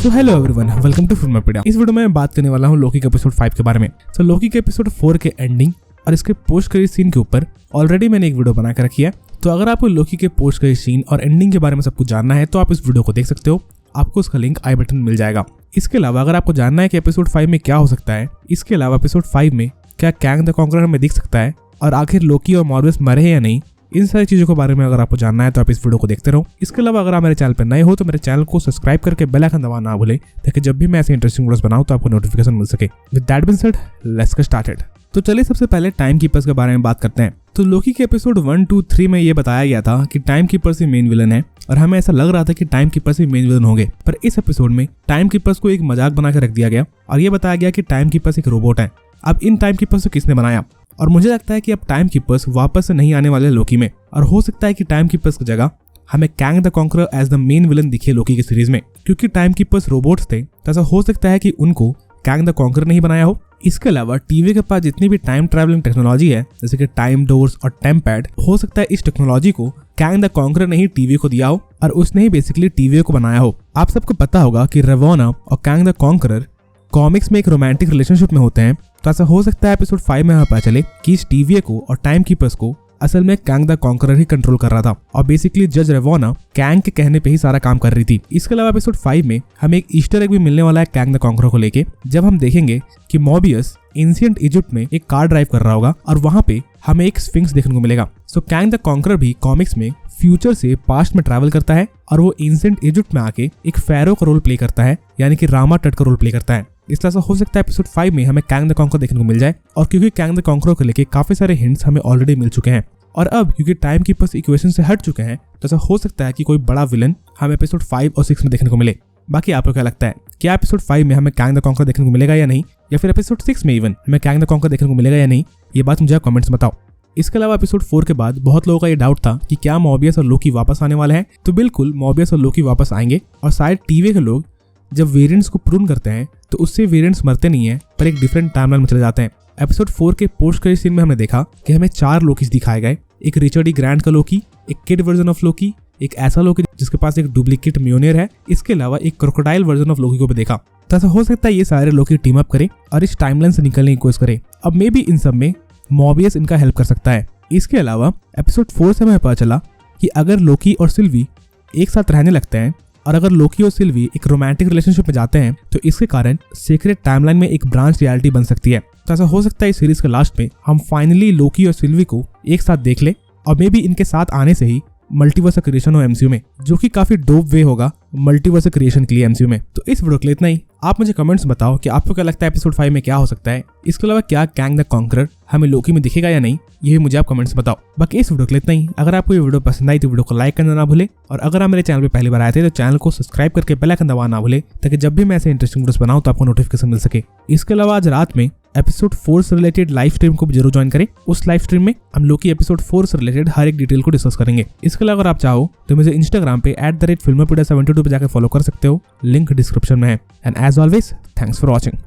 So hello everyone, welcome to Filmopedia. इस video में मैं बात करने वाला हूँ लोकी के एपिसोड 5 के बारे में। सो लोकी के एपिसोड 4 के एंडिंग और इसके पोस्ट क्रेडिट सीन के ऊपर ऑलरेडी मैंने एक वीडियो बना कर रखी है। तो अगर आपको लोकी के पोस्ट क्रेडिट सीन और एंडिंग के बारे में सब कुछ जानना है तो आप इस वीडियो को देख सकते हो। आपको उसका लिंक आई बटन में मिल जाएगा। इसके अलावा अगर आपको जानना है कि एपिसोड 5 में क्या हो सकता है, इसके अलावा एपिसोड 5 में क्या कैंग द कॉन्करर हमें दिख सकता है और आखिर लोकी और मॉर्बियस मरे हैं या नहीं, इन सारी चीजों के बारे में अगर आपको जानना है तो आप इस वीडियो को देखते रहो। इसके अलावा अगर आप मेरे चैनल पर नए हो तो मेरे चैनल को सब्सक्राइब करके बेल आइकन दबाना ना भूलें ताकि जब भी मैं ऐसे इंटरेस्टिंग वीडियोस बनाऊं तो आपको नोटिफिकेशन मिल सके। With that being said, let's get started. तो चलिए सबसे पहले टाइम कीपर्स के बारे में बात करते हैं। तो लोकी के एपिसोड 1, 2, 3 में ये बताया गया था कि टाइम कीपर्स ही मेन विलन है और हमें ऐसा लग रहा था कि टाइम कीपर्स ही मेन विलन होंगे। पर इस एपिसोड में टाइम कीपर्स को एक मजाक बना के रख दिया गया और ये बताया गया कि टाइम कीपर्स एक रोबोट है। अब इन टाइम कीपर्स को किसने बनाया? और मुझे लगता है कि अब टाइम कीपर्स वापस से नहीं आने वाले लोकी में, और हो सकता है कि टाइम कीपर्स की जगह हमें Kang the conqueror as the main villain दिखे लोकी की सीरीज में। क्योंकि टाइम कीपर्स रोबोट्स थे तो ऐसा हो सकता है कि उनको कैंग द कॉन्करर नहीं बनाया हो। इसके अलावा टीवी के पास जितनी भी टाइम ट्रैवलिंग टेक्नोलॉजी है जैसे कि टाइम डोर्स और टेम्पैड, हो सकता है इस टेक्नोलॉजी को कैंग द कॉन्करर ने ही टीवी को दिया हो और उसने ही बेसिकली टीवी को बनाया हो। आप सबको पता होगा कि रेवोना और कैंग द कॉन्करर कॉमिक्स में एक रोमांटिक रिलेशनशिप में होते हैं। तो ऐसा हो सकता है एपिसोड 5 में हमें पता चले कि इस टीवी को और टाइम कीपर्स को असल में Kang the conqueror he control कर रहा था और बेसिकली जज रेवोना कैंग के कहने पे ही सारा काम कर रही थी। इसके अलावा एपिसोड 5 में हमें एक ईस्टर एग भी मिलने वाला है कैंग द कॉन्करर को लेके, जब हम देखेंगे कि मॉर्बियस एंशिएंट इजिप्ट में एक कार ड्राइव कर रहा होगा और वहां पे हमें एक स्फिंक्स देखने को मिलेगा। सो कैंग द कॉन्करर भी कॉमिक्स में फ्यूचर से पास्ट में ट्रैवल करता है और वो एंशिएंट इजिप्ट में आके एक फेरो का रोल प्ले करता है, यानी कि रामा टट का रोल प्ले करता है। इसलिए ऐसा हो सकता है एपिसोड 5 में हमें कैंग द कॉन्करर देखने को मिल जाए। और क्योंकि कैंग द कॉन्करर को लेके काफी सारे हिंट्स हमें ऑलरेडी मिल चुके हैं और अब क्योंकि टाइम कीपर्स इक्वेशन से हट चुके हैं तो ऐसा हो सकता है कि कोई बड़ा विलन हमें एपिसोड 5 और 6 में देखने को मिले। बाकी आपको क्या लगता है, क्या एपिसोड 5 में हमें कैंग द कॉन्करर देखने को मिलेगा या नहीं, या फिर एपिसोड 6 में इवन हमें कैंग द कॉन्करर देखने को मिलेगा या नहीं? ये बात मुझे कमेंट्स में बताओ। इसके अलावा एपिसोड 4 के बाद बहुत लोगों का ये डाउट था कि क्या मॉर्बियस और लोकी वापस आने वाले हैं। तो बिल्कुल मॉर्बियस और लोकी वापस आएंगे और शायद टीवी के लोग जब वेरिएंट्स को प्रून करते हैं तो उससे वेरिएंट्स मरते नहीं है पर एक डिफरेंट टाइमलाइन में चले जाते हैं। एपिसोड 4 के पोस्ट क्रेडिट सीन में हमने देखा कि हमें 4 लोकीज दिखाए गए। एक रिचर्ड ई ग्रैंड का लोकी, एक किड वर्जन ऑफ लोकी, एक ऐसा लोकी जिसके पास एक डुप्लीकेट म्योनियर है, इसके अलावा एक क्रोकोडाइल वर्जन ऑफ लोकी को भी देखा। तो ऐसा हो सकता है ये सारे लोकी टीम अप करें और इस टाइमलाइन से निकलने की कोशिश करें। अब मे बी इन सब में मॉर्बियस इनका हेल्प कर सकता है। इसके अलावा एपिसोड 4 से हमें पता चला कि अगर लोकी और सिल्वी एक साथ रहने लगते हैं और अगर लोकी और सिल्वी एक रोमांटिक रिलेशनशिप में जाते हैं तो इसके कारण सीक्रेट टाइमलाइन में एक ब्रांच रियलिटी बन सकती है। तो ऐसा हो सकता है इस सीरीज के लास्ट में हम फाइनली लोकी और सिल्वी को एक साथ देख ले और मे बी इनके साथ आने से ही मल्टीवर्स क्रिएशन हो एमसीयू में, जो कि काफी डोप वे होगा मल्टीवर्स क्रिएशन के लिए एमसीयू में। तो इस वीडियो के लिए इतना ही। आप मुझे कमेंट्स बताओ कि आपको क्या लगता है एपिसोड 5 में क्या हो सकता है। इसके अलावा क्या कैंग द कॉन्करर हमें लोकी में दिखेगा या नहीं, ये मुझे आप कमेंट्स बताओ। बाकी इस वीडियो के लिए इतना ही। अगर आपको ये वीडियो पसंद आई तो वीडियो को लाइक करना ना भूले और अगर आप मेरे चैनल पे पहली बार आए थे तो चैनल को सब्सक्राइब करके बेल आइकन दबाना ना भूले ताकि जब भी मैं ऐसे इंटरेस्टिंग वीडियोस बनाऊं तो आपको नोटिफिकेशन मिल सके। इसके अलावा आज रात में एपिसोड 4 से रिलेटेड लाइव स्ट्रीम को भी जरूर ज्वाइन करें। उस लाइव स्ट्रीम में हम लोकी एपिसोड 4 से रिलेटेड हर एक डिटेल को डिस्कस करेंगे। इसके अलावा अगर आप चाहो तो मुझे इंस्टाग्राम पे @filmopedia72 पे जाकर फॉलो कर सकते हो, लिंक डिस्क्रिप्शन में है। And as always, thanks for watching.